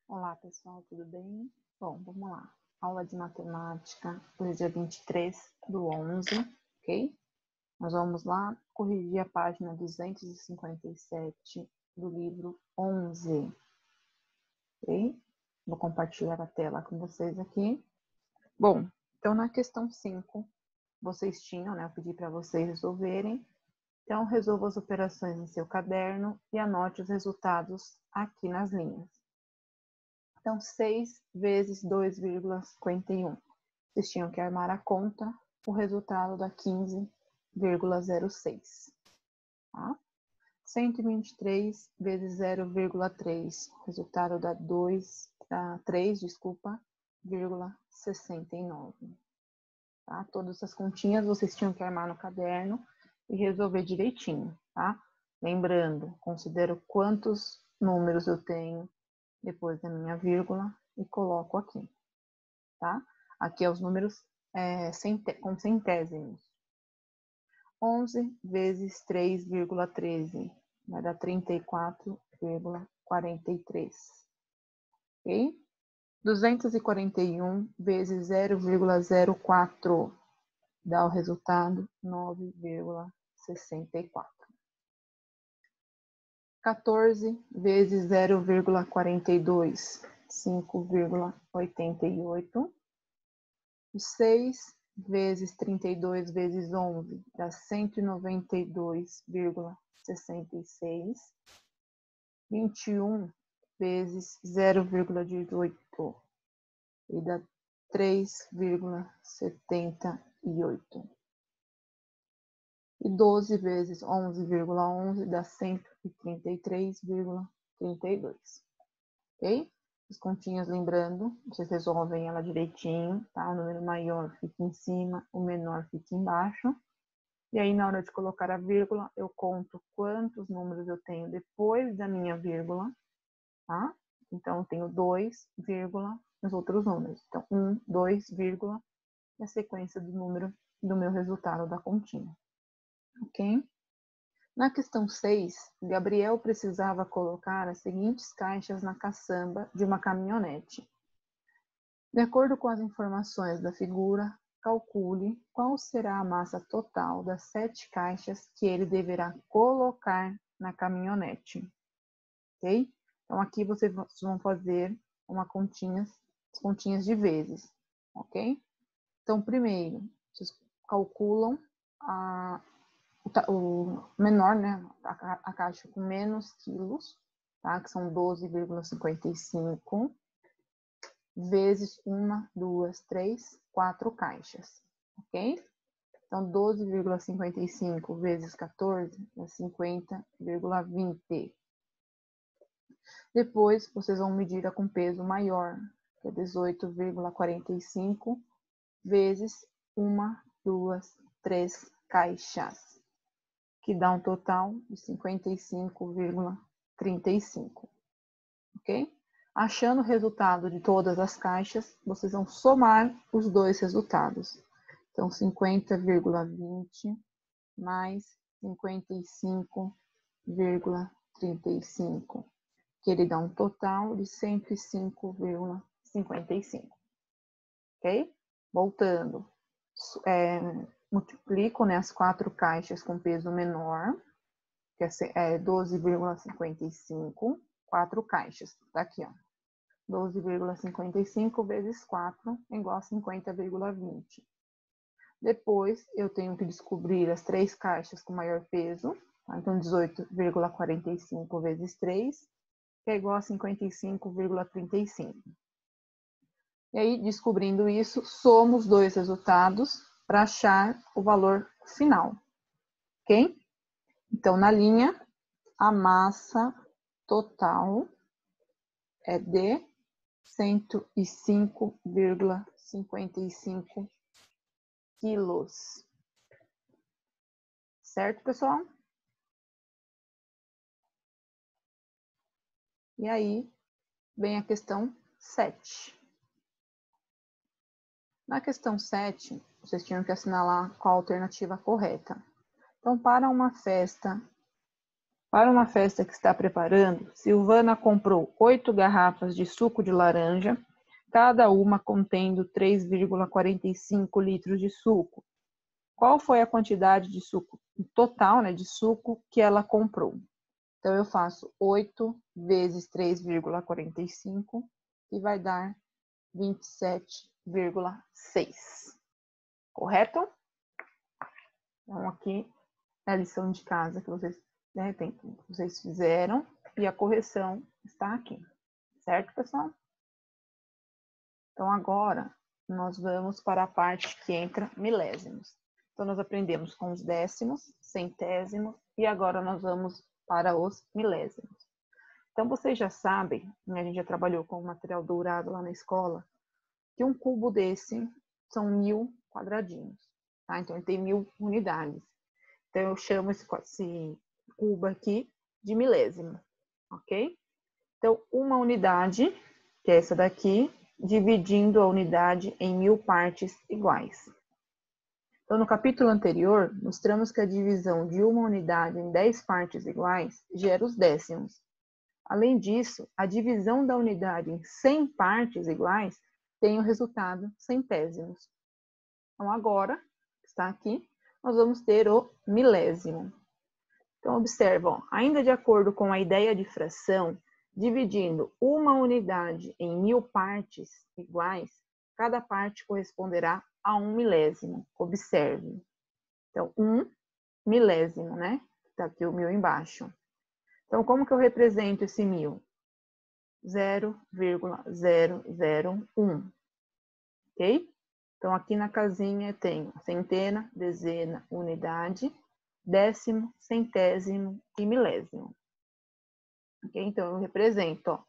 Olá, pessoal, tudo bem? Bom, vamos lá. Aula de matemática, hoje é dia 23/11, ok? Nós vamos lá corrigir a página 257 do livro 11, ok? Vou compartilhar a tela com vocês aqui. Bom, então na questão 5, vocês tinham, né? Eu pedi para vocês resolverem. Então, resolva as operações em seu caderno e anote os resultados aqui nas linhas. Então, 6 vezes 2,51. Vocês tinham que armar a conta, o resultado dá 15,06. Tá? 123 vezes 0,3. O resultado dá 3,69. Tá? Todas essas continhas vocês tinham que armar no caderno e resolver direitinho. Tá? Lembrando, considero quantos números eu tenho depois da minha vírgula e coloco aqui, tá? Aqui é os números com centésimos. 11 vezes 3,13 vai dar 34,43, ok? 241 vezes 0,04 dá o resultado 9,64. 14 vezes 0,42, 5,88. 6 vezes 32 vezes 11 dá 192,66. 21 vezes 0,18 e dá 3,78. E 12 vezes 11,11 dá 133,32. Ok? As continhas, lembrando, vocês resolvem ela direitinho, tá? O número maior fica em cima, o menor fica embaixo. E aí, na hora de colocar a vírgula, eu conto quantos números eu tenho depois da minha vírgula, tá? Então, eu tenho 2, vírgula, os outros números. Então, 1, 2, vírgula, e a sequência do número do meu resultado da continha. Ok? Na questão 6, Gabriel precisava colocar as seguintes caixas na caçamba de uma caminhonete. De acordo com as informações da figura, calcule qual será a massa total das 7 caixas que ele deverá colocar na caminhonete. Ok? Então, aqui vocês vão fazer as continhas de vezes. Ok? Então, primeiro, vocês calculam o menor, né, a caixa com menos quilos, tá? Que são 12,55, vezes 1, 2, 3, 4 caixas, ok? Então, 12,55 vezes 14 é 50,20. Depois, vocês vão medir a com peso maior, que é 18,45 vezes 1, 2, 3 caixas, que dá um total de 55,35, ok? Achando o resultado de todas as caixas, vocês vão somar os dois resultados. Então, 50,20 mais 55,35, que ele dá um total de 105,55, ok? Voltando, multiplico, né, as 4 caixas com peso menor, que é 12,55, 4 caixas, tá aqui, ó. 12,55 vezes 4 é igual a 50,20. Depois, eu tenho que descobrir as 3 caixas com maior peso, tá? Então 18,45 vezes 3, que é igual a 55,35. E aí, descobrindo isso, somo os dois resultados para achar o valor final, ok? Então, na linha, a massa total é de 105,55 quilos. Certo, pessoal? E aí, vem a questão 7. Na questão 7, vocês tinham que assinalar qual a alternativa correta. Então, para Para uma festa que está preparando, Silvana comprou 8 garrafas de suco de laranja, cada uma contendo 3,45 litros de suco. Qual foi a quantidade de suco total, né, de suco que ela comprou? Então, eu faço 8 vezes 3,45, que vai dar 27,6. Correto? Então, aqui é a lição de casa que vocês, né, vocês fizeram e a correção está aqui. Certo, pessoal? Então, agora, nós vamos para a parte que entra milésimos. Então, nós aprendemos com os décimos, centésimos, e agora nós vamos para os milésimos. Então, vocês já sabem, né, a gente já trabalhou com material dourado lá na escola, que um cubo desse são 1000 quadradinhos, tá? Então, ele tem 1000 unidades. Então, eu chamo esse cubo aqui de milésimo, ok? Então, uma unidade, que é essa daqui, dividindo a unidade em 1000 partes iguais. Então, no capítulo anterior, mostramos que a divisão de uma unidade em 10 partes iguais gera os décimos. Além disso, a divisão da unidade em 100 partes iguais tem o resultado centésimos. Então, agora, está aqui, nós vamos ter o milésimo. Então, observam, ainda de acordo com a ideia de fração, dividindo uma unidade em 1000 partes iguais, cada parte corresponderá a 1 milésimo. Observe. Então, 1 milésimo, né? Está aqui o 1000 embaixo. Então, como que eu represento esse 1000? 0,001. Ok? Então, aqui na casinha eu tenho centena, dezena, unidade, décimo, centésimo e milésimo. Ok? Então, eu represento, ó,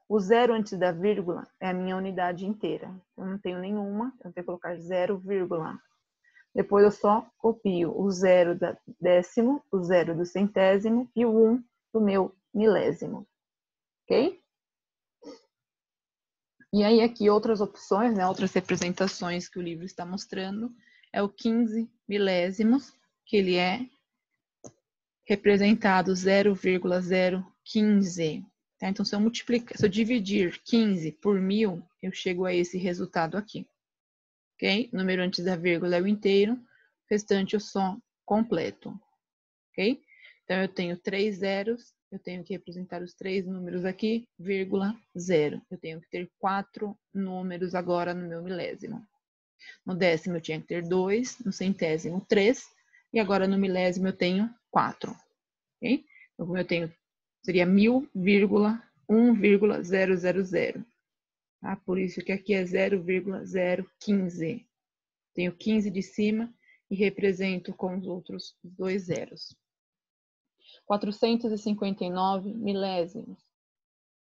o zero antes da vírgula é a minha unidade inteira. Eu não tenho nenhuma, então eu tenho que colocar 0, depois eu só copio o 0 do décimo, o 0 do centésimo e o 1 do meu milésimo. Ok? E aí aqui outras opções, né, outras representações que o livro está mostrando, é o 15 milésimos, que ele é representado 0,015. Tá? Então, se eu dividir 15 por 1000, eu chego a esse resultado aqui. Ok? O número antes da vírgula é o inteiro, o restante eu só completo. Ok? Então, eu tenho 3 zeros, eu tenho que representar os 3 números aqui, vírgula, 0. Eu tenho que ter 4 números agora no meu milésimo. No décimo eu tinha que ter 2, no centésimo 3, e agora no milésimo eu tenho 4. Okay? Então, como eu tenho, seria 1000,1,000. Tá? Por isso que aqui é 0,015. Tenho 15 de cima e represento com os outros 2 zeros. 459 milésimos.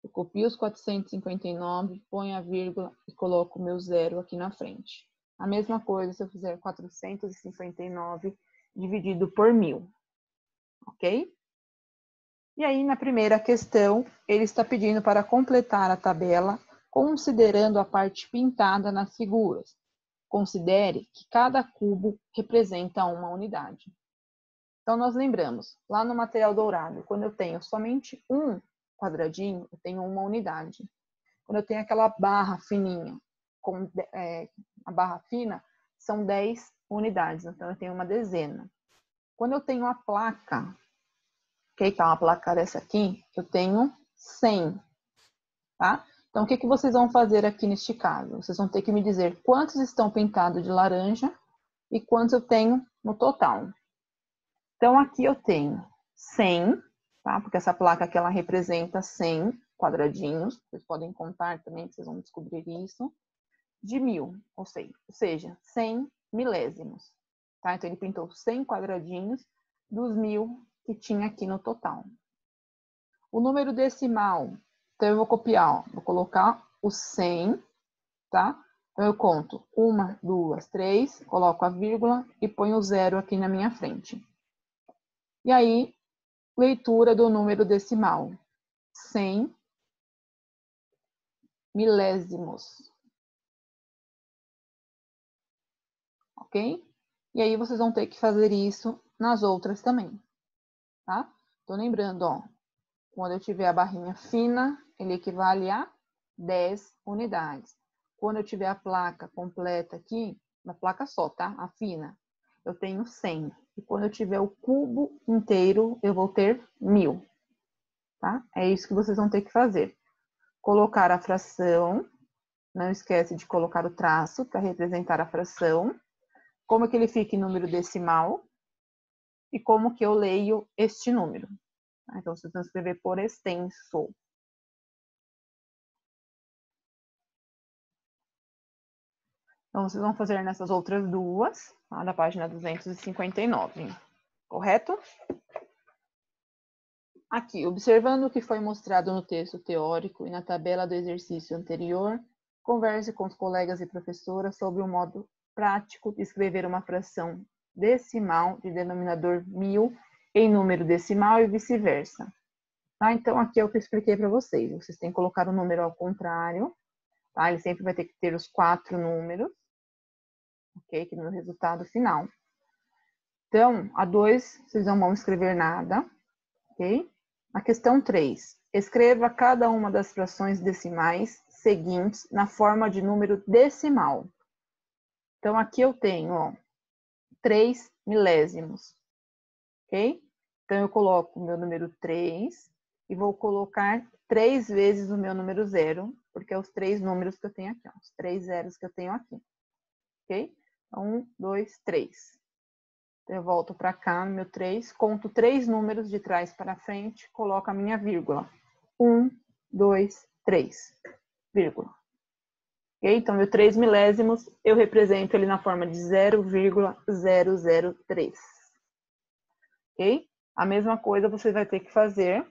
Eu copio os 459, ponho a vírgula e coloco o meu zero aqui na frente. A mesma coisa se eu fizer 459 dividido por 1000. Ok? E aí, na primeira questão, ele está pedindo para completar a tabela considerando a parte pintada nas figuras. Considere que cada cubo representa uma unidade. Então, nós lembramos, lá no material dourado, quando eu tenho somente um quadradinho, eu tenho uma unidade. Quando eu tenho aquela barra fininha, a barra fina, são 10 unidades, então eu tenho uma dezena. Quando eu tenho a placa, que tá uma placa dessa aqui, eu tenho 100, tá? Então, o que vocês vão fazer aqui neste caso? Vocês vão ter que me dizer quantos estão pintados de laranja e quantos eu tenho no total. Então, aqui eu tenho 100, tá? Porque essa placa aqui, ela representa 100 quadradinhos. Vocês podem contar também, que vocês vão descobrir isso. De 1000, ou seja, 100 milésimos. Tá? Então, ele pintou 100 quadradinhos dos 1000 que tinha aqui no total. O número decimal, então eu vou copiar, ó, vou colocar o 100, tá? Então, eu conto 1, 2, 3, coloco a vírgula e ponho o zero aqui na minha frente. E aí, leitura do número decimal. 100 milésimos. Ok? E aí, vocês vão ter que fazer isso nas outras também, tá? Tô lembrando, ó, quando eu tiver a barrinha fina, ele equivale a 10 unidades. Quando eu tiver a placa completa aqui, uma placa só, tá? A fina, eu tenho 100. E quando eu tiver o cubo inteiro, eu vou ter 1000. Tá? É isso que vocês vão ter que fazer. Colocar a fração. Não esquece de colocar o traço para representar a fração. Como que ele fica em número decimal. E como que eu leio este número. Então, vocês vão escrever por extenso. Então, vocês vão fazer nessas outras duas, tá? Da página 259. Correto? Aqui, observando o que foi mostrado no texto teórico e na tabela do exercício anterior, converse com os colegas e professoras sobre o modo prático de escrever uma fração decimal de denominador 1000 em número decimal e vice-versa. Tá? Então, aqui é o que eu expliquei para vocês. Vocês têm que colocar o número ao contrário, tá? Ele sempre vai ter que ter os 4 números, ok? Aqui no resultado final. Então, a 2, vocês não vão escrever nada, ok? A questão 3. Escreva cada uma das frações decimais seguintes na forma de número decimal. Então, aqui eu tenho, ó, 3 milésimos, ok? Então, eu coloco o meu número 3 e vou colocar 3 vezes o meu número 0, porque é os 3 números que eu tenho aqui, ó, os 3 zeros que eu tenho aqui, ok? Então, 1, 2, 3. Eu volto para cá, no meu 3, conto 3 números de trás para frente, coloco a minha vírgula. 1, 2, 3, vírgula. Okay? Então, meu 3 milésimos, eu represento ele na forma de 0,003. Ok? A mesma coisa você vai ter que fazer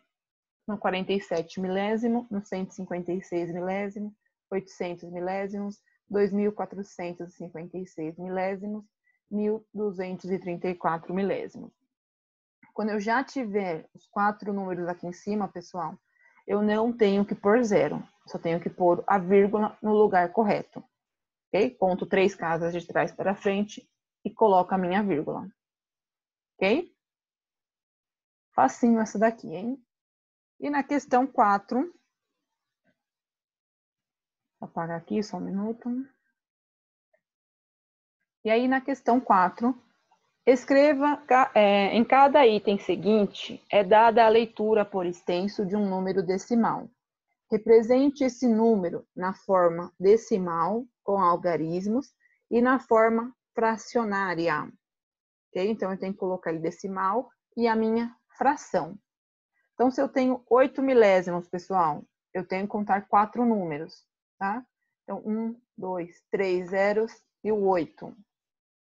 no 47 milésimo, no 156 milésimo, 800 milésimos, 2.456 milésimos, 1.234 milésimos. Quando eu já tiver os 4 números aqui em cima, pessoal, eu não tenho que pôr 0. Só tenho que pôr a vírgula no lugar correto. Ok? Conto 3 casas de trás para frente e coloco a minha vírgula. Ok? Facinho essa daqui, hein? E na questão 4, vou apagar aqui só um minuto. E aí na questão 4, escreva em cada item seguinte, é dada a leitura por extenso de um número decimal. Represente esse número na forma decimal, com algarismos, e na forma fracionária. Okay? Então, eu tenho que colocar ele decimal e a minha fração. Então, se eu tenho 8 milésimos, pessoal, eu tenho que contar 4 números, tá? Então, 1, 2, 3 zeros e o 8.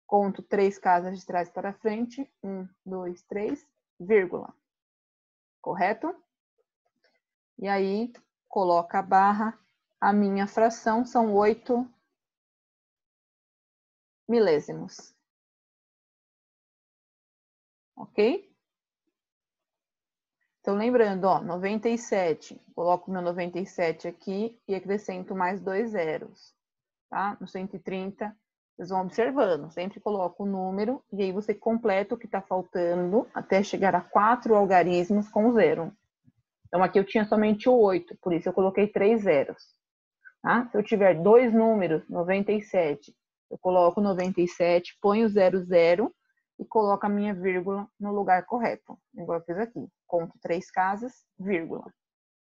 Conto 3 casas de trás para frente, 1, 2, 3, vírgula. Correto? E aí, coloca a barra, a minha fração são 8 milésimos. Ok? Então, lembrando, ó, 97, coloco meu 97 aqui e acrescento mais 2 zeros, tá? No 130, vocês vão observando, sempre coloco o número e aí você completa o que está faltando até chegar a 4 algarismos com 0. Então, aqui eu tinha somente o 8, por isso eu coloquei 3 zeros. Tá? Se eu tiver 2 números, 97, eu coloco 97, ponho 00 e coloco a minha vírgula no lugar correto, igual eu fiz aqui. Conto 3 casas, vírgula.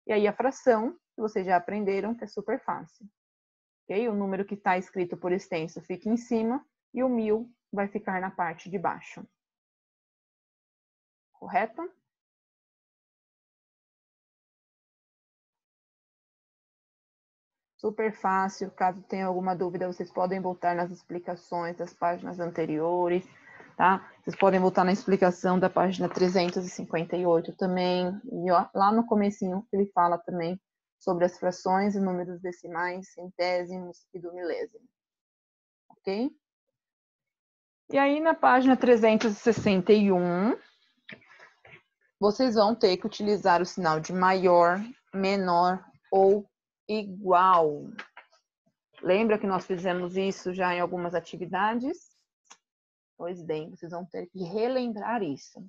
E aí a fração, que vocês já aprenderam, que é super fácil. Okay? O número que está escrito por extenso fica em cima e o 1000 vai ficar na parte de baixo. Correto? Super fácil. Caso tenha alguma dúvida, vocês podem voltar nas explicações das páginas anteriores, tá? Vocês podem voltar na explicação da página 358 também. E ó, lá no comecinho ele fala também sobre as frações e números decimais, centésimos e do milésimo. Ok? E aí na página 361, vocês vão ter que utilizar o sinal de maior, menor ou igual. Lembra que nós fizemos isso já em algumas atividades? Pois bem, vocês vão ter que relembrar isso.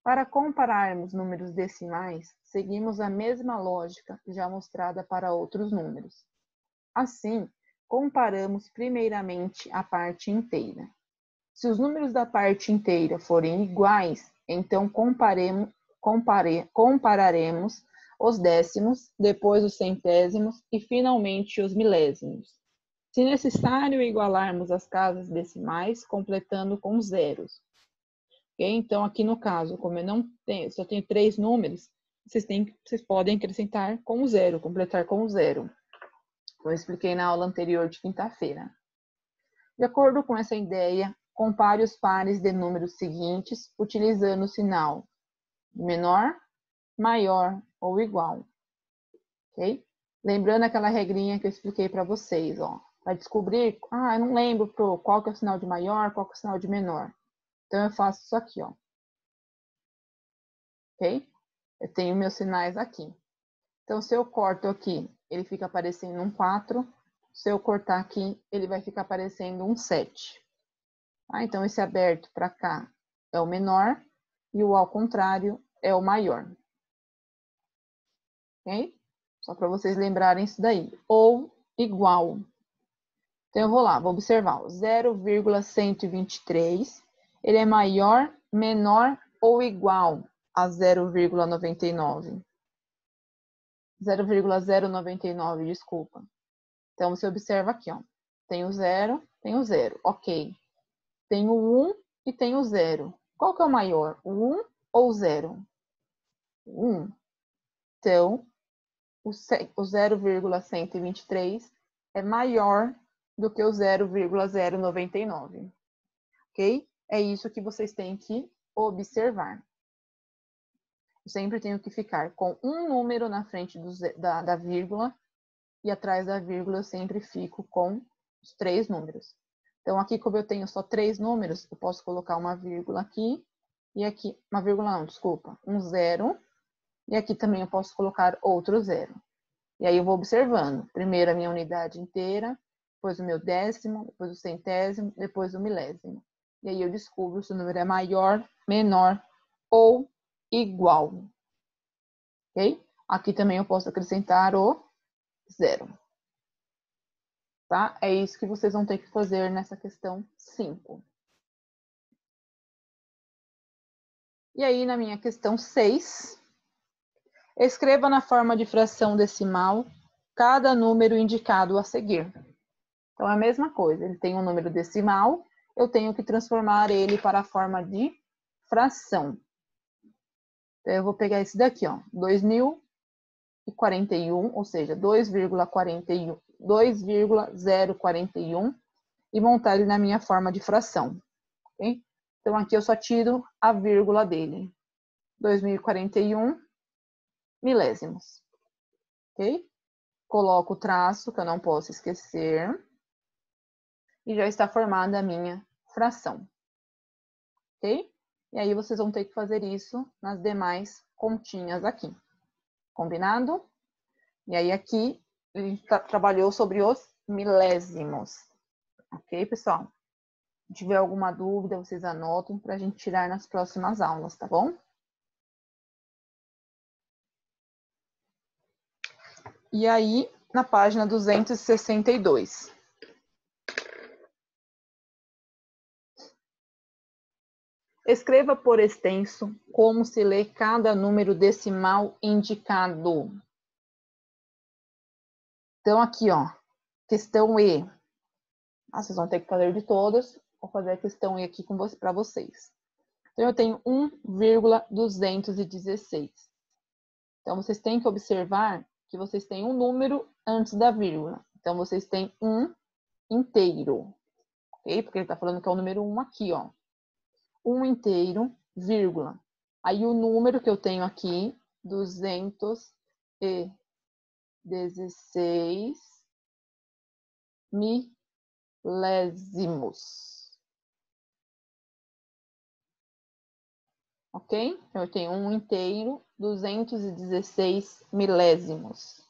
Para compararmos números decimais, seguimos a mesma lógica já mostrada para outros números. Assim, comparamos primeiramente a parte inteira. Se os números da parte inteira forem iguais, então compararemos os décimos, depois os centésimos e finalmente os milésimos. Se necessário, igualarmos as casas decimais, completando com zeros. Okay? Então, aqui no caso, como eu não tenho, só tenho 3 números, vocês podem acrescentar com zero, completar com zero. Eu expliquei na aula anterior de quinta-feira. De acordo com essa ideia, compare os pares de números seguintes utilizando o sinal menor, maior ou igual. Ok? Lembrando aquela regrinha que eu expliquei para vocês, ó. Para descobrir, eu não lembro qual que é o sinal de maior, qual que é o sinal de menor. Então, eu faço isso aqui, ó. Ok? Eu tenho meus sinais aqui. Então, se eu corto aqui, ele fica aparecendo um 4. Se eu cortar aqui, ele vai ficar aparecendo um 7. Então, esse aberto para cá é o menor e o ao contrário é o maior. Ok? Só para vocês lembrarem isso daí. Ou igual. Então, eu vou lá, vou observar. 0,123, ele é maior, menor ou igual a 0,99? 0,099, desculpa. Então, você observa aqui, ó. Tem o 0, ok. Tem o 1 e tem o 0. Qual que é o maior, o 1 ou o 0? O 1. Então, o 0,123 é maior do que o 0,099. Ok? É isso que vocês têm que observar. Eu sempre tenho que ficar com um número na frente da vírgula e atrás da vírgula eu sempre fico com os 3 números. Então, aqui, como eu tenho só 3 números, eu posso colocar uma vírgula aqui e aqui, uma vírgula não, desculpa, um 0. E aqui também eu posso colocar outro 0. E aí eu vou observando. Primeiro a minha unidade inteira, depois o meu décimo, depois o centésimo, depois o milésimo. E aí eu descubro se o número é maior, menor ou igual. Ok? Aqui também eu posso acrescentar o 0. Tá? É isso que vocês vão ter que fazer nessa questão 5. E aí, na minha questão 6, escreva na forma de fração decimal cada número indicado a seguir. Então, é a mesma coisa. Ele tem um número decimal, eu tenho que transformar ele para a forma de fração. Então, eu vou pegar esse daqui, ó, 2041, ou seja, 2,041, e montar ele na minha forma de fração. Okay? Então, aqui eu só tiro a vírgula dele. 2041 milésimos. Ok? Coloco o traço, que eu não posso esquecer. E já está formada a minha fração. Ok? E aí, vocês vão ter que fazer isso nas demais continhas aqui. Combinado? E aí, aqui, a gente trabalhou sobre os milésimos. Ok, pessoal? Se tiver alguma dúvida, vocês anotem para a gente tirar nas próximas aulas, tá bom? E aí, na página 262. Escreva por extenso como se lê cada número decimal indicado. Então, aqui, ó, questão E. Vocês vão ter que fazer de todas. Vou fazer a questão E aqui para vocês. Então, eu tenho 1,216. Então, vocês têm que observar que vocês têm um número antes da vírgula. Então, vocês têm 1 inteiro. Ok? Porque ele está falando que é o número 1 aqui, ó. 1 inteiro, vírgula. Aí o número que eu tenho aqui, 216 milésimos. Ok? Então, eu tenho 1 inteiro, 216 milésimos.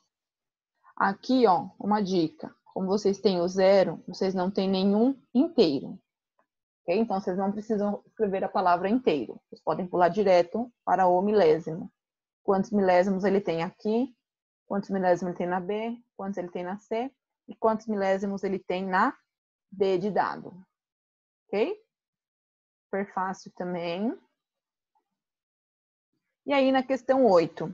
Aqui, ó, uma dica. Como vocês têm o 0, vocês não têm nenhum inteiro. Okay? Então, vocês não precisam escrever a palavra inteiro. Vocês podem pular direto para o milésimo. Quantos milésimos ele tem aqui, quantos milésimos ele tem na B, quantos ele tem na C e quantos milésimos ele tem na D de dado. Ok? Super fácil também. E aí, na questão 8.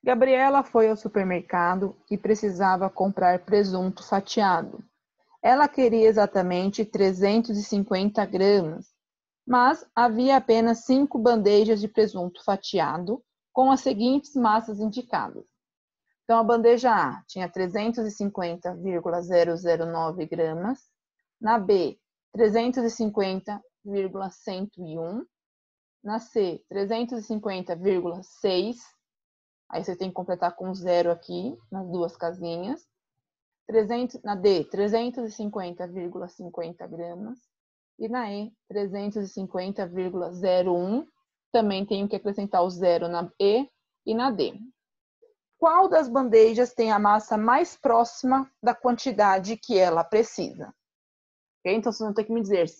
Gabriela foi ao supermercado e precisava comprar presunto fatiado. Ela queria exatamente 350 gramas, mas havia apenas 5 bandejas de presunto fatiado com as seguintes massas indicadas. Então, a bandeja A tinha 350,009 gramas, na B, 350,101, na C, 350,6, aí você tem que completar com 0 aqui, nas duas casinhas, na D, 350,50 gramas, e na E, 350,01, também tenho que acrescentar o 0 na E e na D. Qual das bandejas tem a massa mais próxima da quantidade que ela precisa? Okay? Então, vocês vão ter que me dizer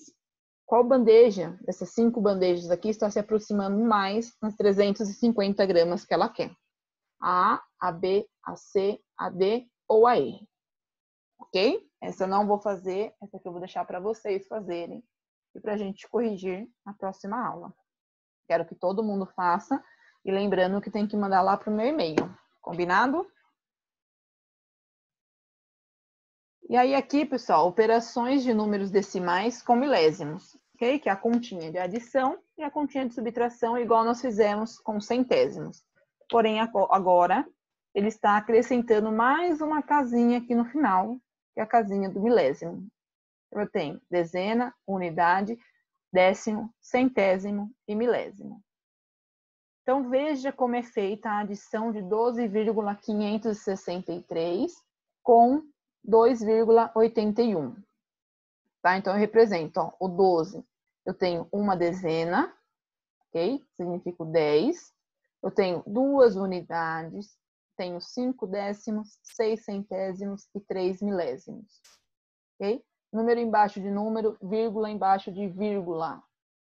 qual bandeja, dessas 5 bandejas aqui, está se aproximando mais nas 350 gramas que ela quer. A, a B, a C, a D ou a E. Ok? Essa eu não vou fazer, essa aqui eu vou deixar para vocês fazerem e para a gente corrigir na próxima aula. Quero que todo mundo faça e lembrando que tem que mandar lá para o meu e-mail. Combinado? E aí aqui, pessoal, operações de números decimais com milésimos, ok? Que é a continha de adição e a continha de subtração, igual nós fizemos com centésimos. Porém, agora, ele está acrescentando mais uma casinha aqui no final, que é a casinha do milésimo. Eu tenho dezena, unidade, décimo, centésimo e milésimo. Então, veja como é feita a adição de 12,563 com 2,81. Tá? Então, eu represento, ó, o 12. Eu tenho uma dezena, ok? Significa o 10. Eu tenho 2 unidades, tenho 5 décimos, 6 centésimos e 3 milésimos. Ok? Número embaixo de número, vírgula embaixo de vírgula.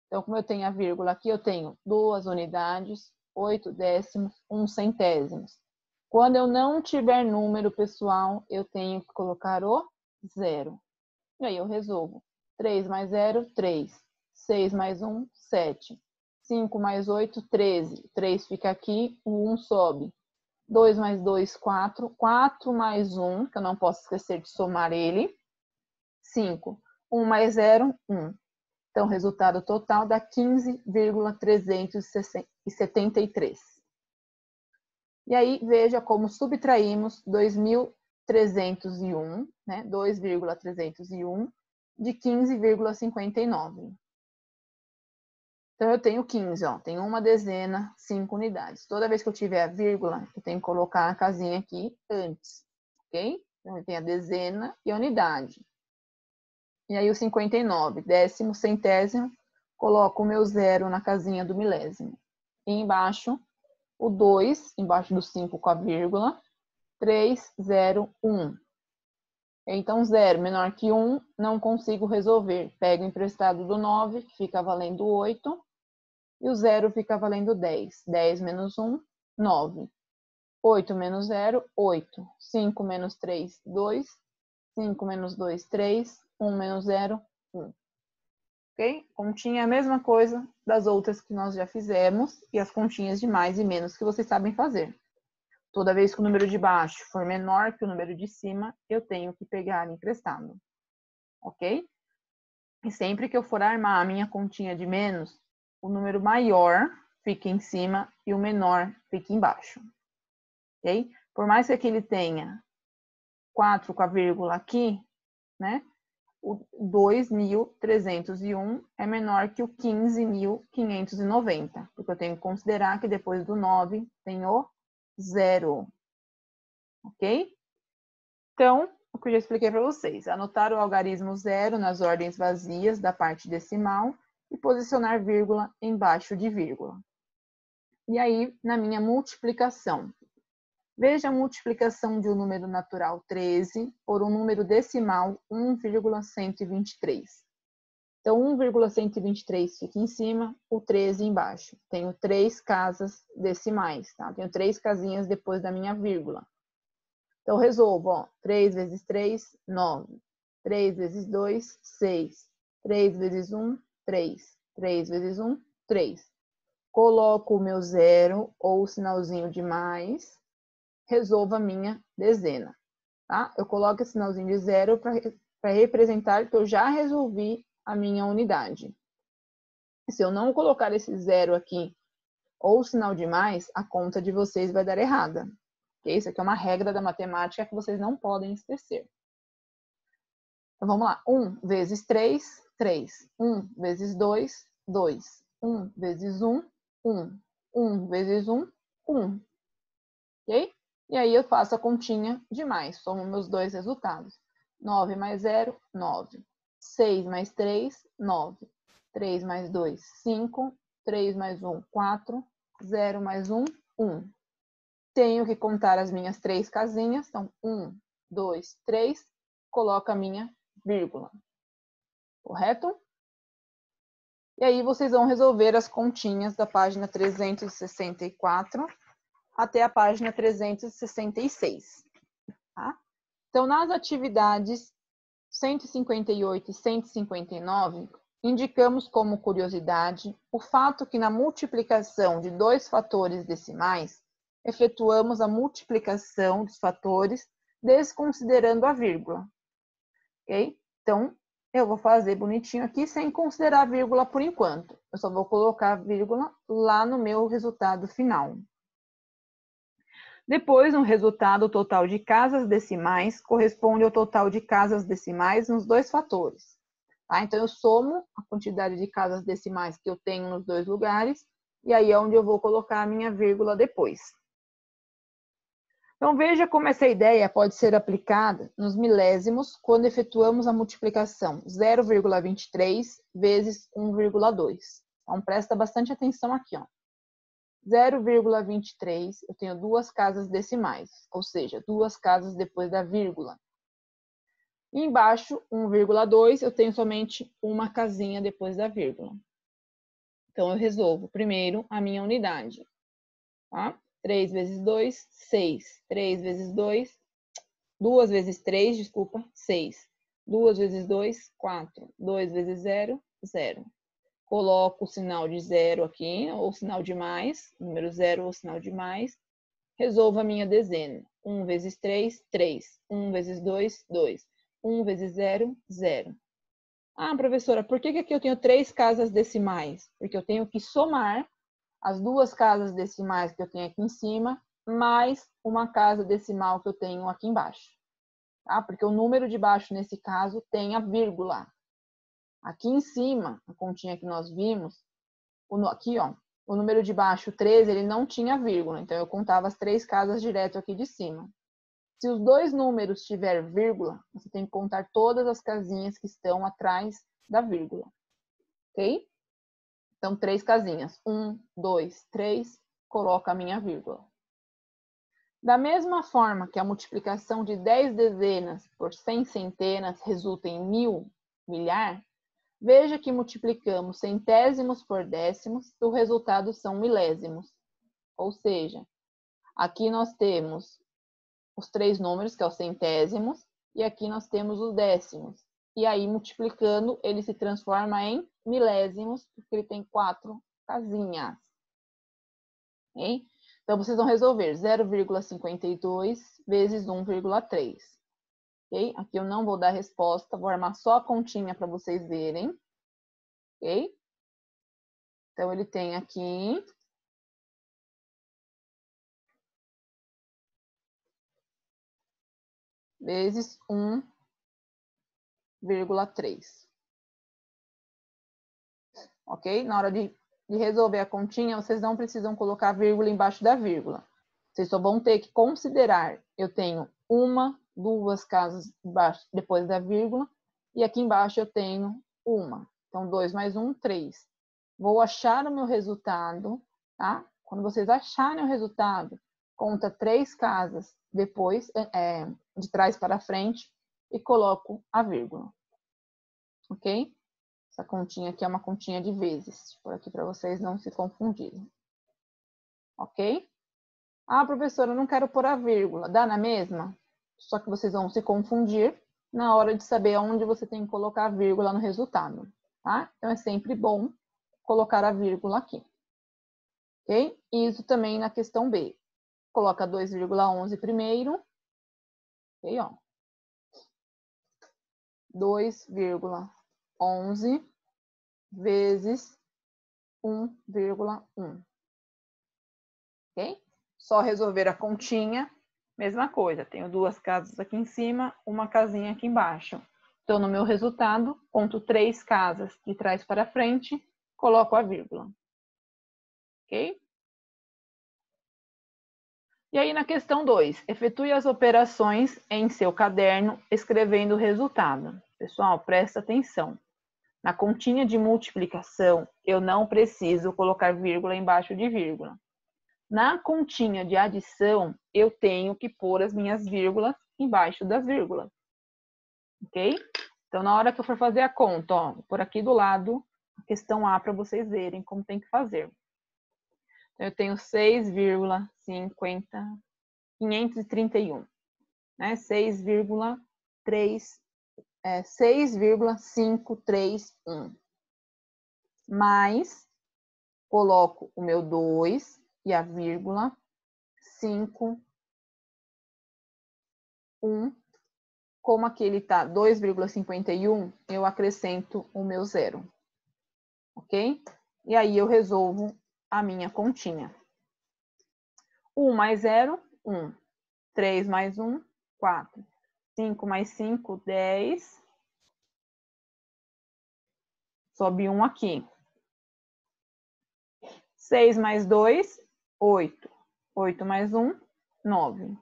Então, como eu tenho a vírgula aqui, eu tenho 2 unidades, 8 décimos, 1 centésimos. Quando eu não tiver número, pessoal, eu tenho que colocar o 0. E aí eu resolvo. 3 mais 0, 3. 6 mais 1, 7. 5 mais 8, 13. 3 fica aqui, o 1 sobe. 2 mais 2, 4. 4 mais 1, que eu não posso esquecer de somar ele. 5. 1 mais 0, 1. Então, o resultado total dá 15,373. E aí, veja como subtraímos 2.301, né? 2,301 de 15,59. Então, eu tenho 15, ó. Tenho uma dezena, 5 unidades. Toda vez que eu tiver a vírgula, eu tenho que colocar a casinha aqui antes, ok? Então, eu tenho a dezena e a unidade. E aí o 59, décimo, centésimo, coloco o meu 0 na casinha do milésimo. E embaixo, o 2, embaixo do 5 com a vírgula, 3, 0, 1. Então, 0 menor que 1, não consigo resolver. Pego o emprestado do 9, que fica valendo 8, e o 0 fica valendo 10. 10 menos 1, 9. 8 menos 0, 8. 5 menos 3, 2. 5 menos 2, 3. 1 menos 0, 1. Ok? Continha é a mesma coisa das outras que nós já fizemos e as continhas de mais e menos que vocês sabem fazer. Toda vez que o número de baixo for menor que o número de cima, eu tenho que pegar emprestado. Ok? E sempre que eu for armar a minha continha de menos, o número maior fica em cima e o menor fica embaixo. Ok? Por mais que aqui ele tenha 4 com a vírgula aqui, né? O 2.301 é menor que o 15.590, porque eu tenho que considerar que depois do 9 tem o 0. Ok? Então, o que eu já expliquei para vocês. Anotar o algarismo 0 nas ordens vazias da parte decimal e posicionar vírgula embaixo de vírgula. E aí, na minha multiplicação. Veja a multiplicação de um número natural 13 por um número decimal 1,123. Então, 1,123 fica em cima, o 13 embaixo. Tenho 3 casas decimais, tá? Tenho 3 casinhas depois da minha vírgula. Então, resolvo, ó. 3 vezes 3, 9. 3 vezes 2, 6. 3 vezes 1, 3. 3 vezes 1, 3. Coloco o meu zero ou o sinalzinho de mais. Resolvo a minha dezena, tá? Eu coloco esse sinalzinho de zero para representar que eu já resolvi a minha unidade. Se eu não colocar esse zero aqui ou o sinal de mais, a conta de vocês vai dar errada. Okay? Isso aqui é uma regra da matemática que vocês não podem esquecer. Então, vamos lá. 1 vezes 3, 3. 1 vezes 2, 2. 1 vezes 1, 1. 1 vezes 1, 1. Ok? E aí eu faço a continha de mais. Somo meus dois resultados. 9 mais 0, 9. 6 mais 3, 9. 3 mais 2, 5. 3 mais 1, 4. 0 mais 1, 1. Tenho que contar as minhas 3 casinhas. Então, 1, 2, 3. Coloco a minha vírgula. Correto? E aí vocês vão resolver as continhas da página 364 até a página 366. Tá? Então, nas atividades 158 e 159, indicamos como curiosidade o fato que na multiplicação de 2 fatores decimais, efetuamos a multiplicação dos fatores desconsiderando a vírgula. Ok? Então, eu vou fazer bonitinho aqui sem considerar a vírgula por enquanto. Eu só vou colocar a vírgula lá no meu resultado final. Depois, um resultado total de casas decimais corresponde ao total de casas decimais nos dois fatores. Tá? Então, eu somo a quantidade de casas decimais que eu tenho nos dois lugares, e aí é onde eu vou colocar a minha vírgula depois. Então, veja como essa ideia pode ser aplicada nos milésimos quando efetuamos a multiplicação 0,23 vezes 1,2. Então, presta bastante atenção aqui, ó. 0,23, eu tenho 2 casas decimais, ou seja, 2 casas depois da vírgula. E embaixo, 1,2, eu tenho somente uma casinha depois da vírgula. Então, eu resolvo primeiro a minha unidade. Tá? 3 vezes 2, 6. 3 vezes 2, 2 vezes 3, desculpa, 6. 2 vezes 2, 4. 2 vezes 0, 0. Coloco o sinal de zero aqui, ou sinal de mais, número 0 ou sinal de mais. Resolvo a minha dezena. 1 vezes 3, 3. 1 vezes 2, 2. 1 vezes 0, 0. Ah, professora, por que aqui eu tenho 3 casas decimais? Porque eu tenho que somar as 2 casas decimais que eu tenho aqui em cima, mais uma casa decimal que eu tenho aqui embaixo. Tá? Porque o número de baixo, nesse caso, tem a vírgula. Aqui em cima, a continha que nós vimos, aqui, ó, o número de baixo, 13, ele não tinha vírgula. Então, eu contava as 3 casas direto aqui de cima. Se os dois números tiver vírgula, você tem que contar todas as casinhas que estão atrás da vírgula. Ok? Então, 3 casinhas. 1, 2, 3, coloca a minha vírgula. Da mesma forma que a multiplicação de 10 dezenas por 100 centenas resulta em 1000, milhar, veja que multiplicamos centésimos por décimos e o resultado são milésimos. Ou seja, aqui nós temos os 3 números, que é os centésimos, e aqui nós temos os décimos. E aí, multiplicando, ele se transforma em milésimos, porque ele tem 4 casinhas. Okay? Então, vocês vão resolver 0,52 vezes 1,3. Okay? Aqui eu não vou dar resposta, vou armar só a continha para vocês verem. Ok? Então, ele tem aqui... vezes 1,3. Ok? Na hora de resolver a continha, vocês não precisam colocar vírgula embaixo da vírgula. Vocês só vão ter que considerar, eu tenho 1, 2 casas depois da vírgula, e aqui embaixo eu tenho 1. Então, 2 mais 1, 3. Vou achar o meu resultado, tá? Quando vocês acharem o resultado, conta 3 casas depois, de trás para frente, e coloco a vírgula. Ok? Essa continha aqui é uma continha de vezes, por aqui para vocês não se confundirem. Ok? Ah, professora, eu não quero pôr a vírgula. Dá na mesma? Só que vocês vão se confundir na hora de saber onde você tem que colocar a vírgula no resultado, tá? Então, é sempre bom colocar a vírgula aqui. Ok? E isso também na questão B. Coloca 2,11 primeiro. Ok, ó. 2,11 vezes 1,1. Ok? Só resolver a continha, mesma coisa. Tenho duas casas aqui em cima, uma casinha aqui embaixo. Então, no meu resultado, conto 3 casas de trás para frente, coloco a vírgula. Ok? E aí, na questão 2, efetue as operações em seu caderno, escrevendo o resultado. Pessoal, presta atenção. Na continha de multiplicação, eu não preciso colocar vírgula embaixo de vírgula. Na continha de adição, eu tenho que pôr as minhas vírgulas embaixo das vírgulas. Ok? Então, na hora que eu for fazer a conta, ó, por aqui do lado, a questão A para vocês verem como tem que fazer. Então, eu tenho 6,531, né? 6,531. Mais, coloco o meu 2 e a vírgula, 5, 1. Como aqui ele está 2,51, eu acrescento o meu 0. Ok? E aí eu resolvo a minha continha. 1 mais 0, 1. 3 mais 1, 4. 5 mais 5, 10. Sobe 1 aqui. 6 mais 2, 8. 8 mais 1, 9.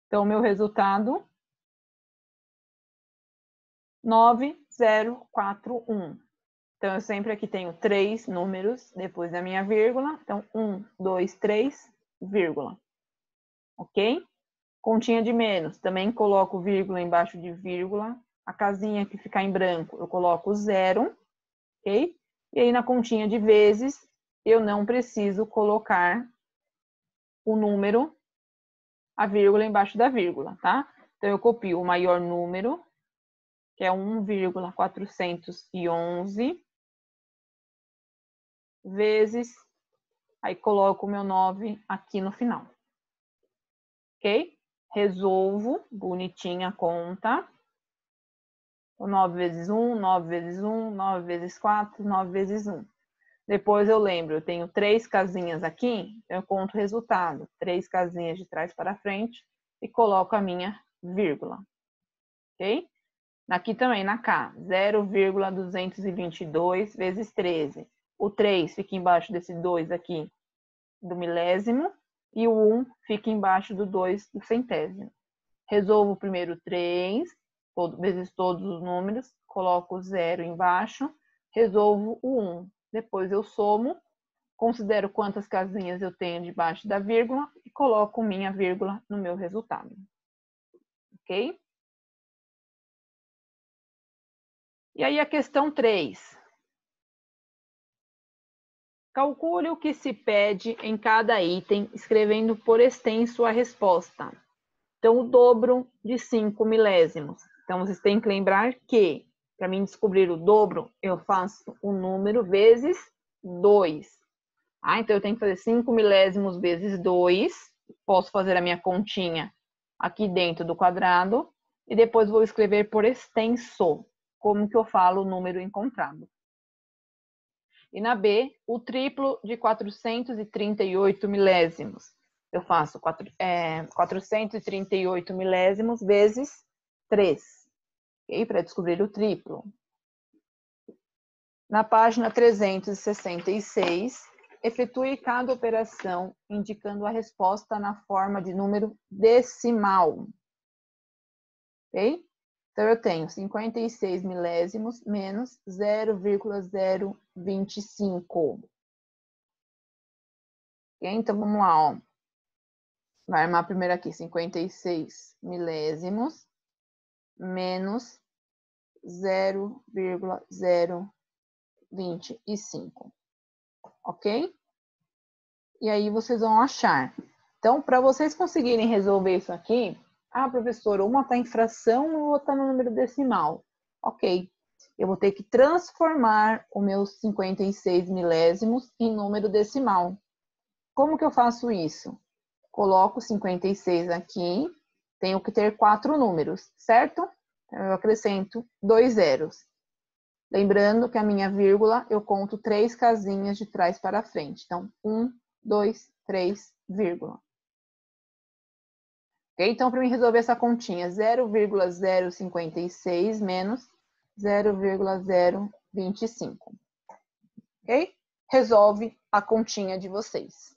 Então, o meu resultado, 9041. Então, eu sempre aqui tenho 3 números depois da minha vírgula. Então, 1, 2, 3, vírgula. Ok? Continha de menos, também coloco vírgula embaixo de vírgula. A casinha que ficar em branco, eu coloco 0. Ok? E aí, na continha de vezes, eu não preciso colocar o número, a vírgula embaixo da vírgula, tá? Então, eu copio o maior número, que é 1,411, vezes, aí coloco o meu 9 aqui no final. Ok? Resolvo bonitinha a conta. 9 vezes 1, 9 vezes 1, 9 vezes 4, 9 vezes 1. Depois eu lembro, eu tenho 3 casinhas aqui, eu conto o resultado. 3 casinhas de trás para frente e coloco a minha vírgula. Ok? Aqui também, na K, 0,222 vezes 13. O 3 fica embaixo desse 2 aqui do milésimo e o 1 fica embaixo do 2 do centésimo. Resolvo primeiro 3, vezes todos os números, coloco o 0 embaixo, resolvo o 1. Depois eu somo, considero quantas casinhas eu tenho debaixo da vírgula e coloco minha vírgula no meu resultado. Ok? E aí a questão 3. Calcule o que se pede em cada item, escrevendo por extenso a resposta. Então, o dobro de 5 milésimos. Então, vocês têm que lembrar que, para mim descobrir o dobro, eu faço o número vezes 2. Então, eu tenho que fazer 5 milésimos vezes 2. Posso fazer a minha continha aqui dentro do quadrado. E depois vou escrever por extenso, como que eu falo o número encontrado. E na B, o triplo de 438 milésimos. Eu faço 438 milésimos vezes 3, okay? Para descobrir o triplo. Na página 366, efetue cada operação indicando a resposta na forma de número decimal. Ok? Então, eu tenho 56 milésimos menos 0,025. Okay? Então, vamos lá, ó. Vai armar primeiro aqui, 56 milésimos menos 0,025. 0,25. Ok? E aí vocês vão achar. Então, para vocês conseguirem resolver isso aqui, professora, uma está em fração e outra no número decimal. Ok. Eu vou ter que transformar os meus 56 milésimos em número decimal. Como que eu faço isso? Coloco 56 aqui, tenho que ter 4 números, certo? Eu acrescento 2 zeros. Lembrando que a minha vírgula, eu conto 3 casinhas de trás para frente. Então, 1, 2, 3, vírgula. Ok? Então, para mim resolver essa continha, 0,056 menos 0,025. Ok? Resolve a continha de vocês.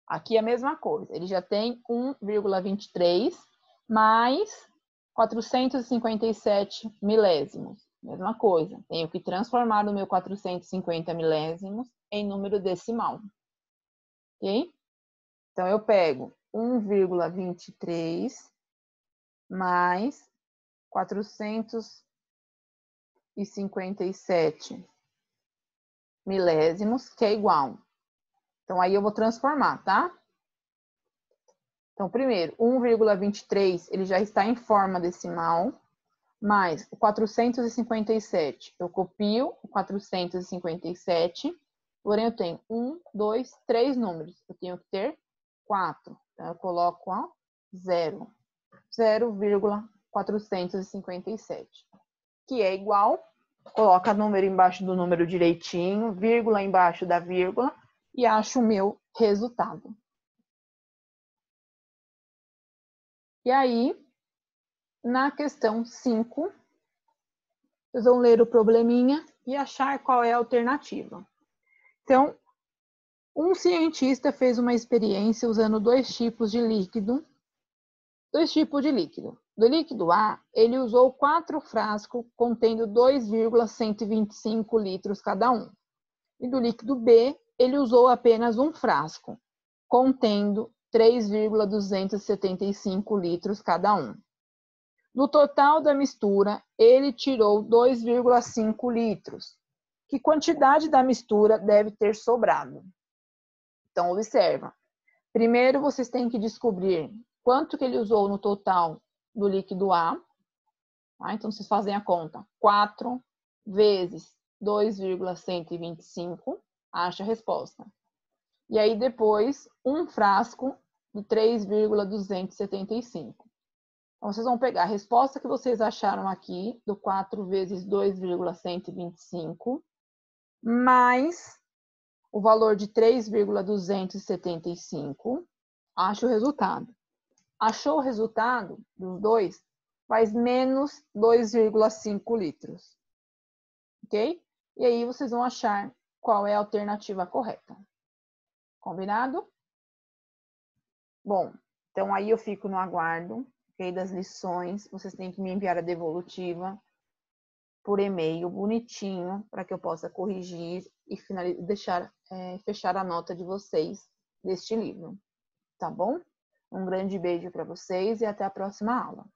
Aqui é a mesma coisa. Ele já tem 1,23 mais 457 milésimos. Mesma coisa. Tenho que transformar o meu 450 milésimos em número decimal. Ok? Então, eu pego 1,23 mais 457 milésimos, que é igual. Então, aí eu vou transformar, tá? Então, primeiro, 1,23, ele já está em forma decimal, mais o 457. Eu copio o 457, porém eu tenho 1, 2, 3 números. Eu tenho que ter 4. Então, eu coloco 0. 0,457. Que é igual, coloca número embaixo do número direitinho, vírgula embaixo da vírgula, e acho o meu resultado. E aí, na questão 5, vocês vão ler o probleminha e achar qual é a alternativa. Então, um cientista fez uma experiência usando dois tipos de líquido. Do líquido A, ele usou 4 frascos contendo 2,125 litros cada um. E do líquido B, ele usou apenas um frasco, contendo 3,275 litros cada um. No total da mistura, ele tirou 2,5 litros. Que quantidade da mistura deve ter sobrado? Então, observa. Primeiro, vocês têm que descobrir quanto que ele usou no total do líquido A. Tá? Então, vocês fazem a conta. 4 vezes 2,125, acha a resposta. E aí, depois, um frasco de 3,275. Então, vocês vão pegar a resposta que vocês acharam aqui, do 4 vezes 2,125, mais o valor de 3,275, acha o resultado. Achou o resultado dos dois, faz menos 2,5 litros. Ok? E aí vocês vão achar qual é a alternativa correta. Combinado? Bom, então aí eu fico no aguardo, ok, das lições. Vocês têm que me enviar a devolutiva por e-mail, bonitinho, para que eu possa corrigir e fechar a nota de vocês deste livro. Tá bom? Um grande beijo para vocês e até a próxima aula.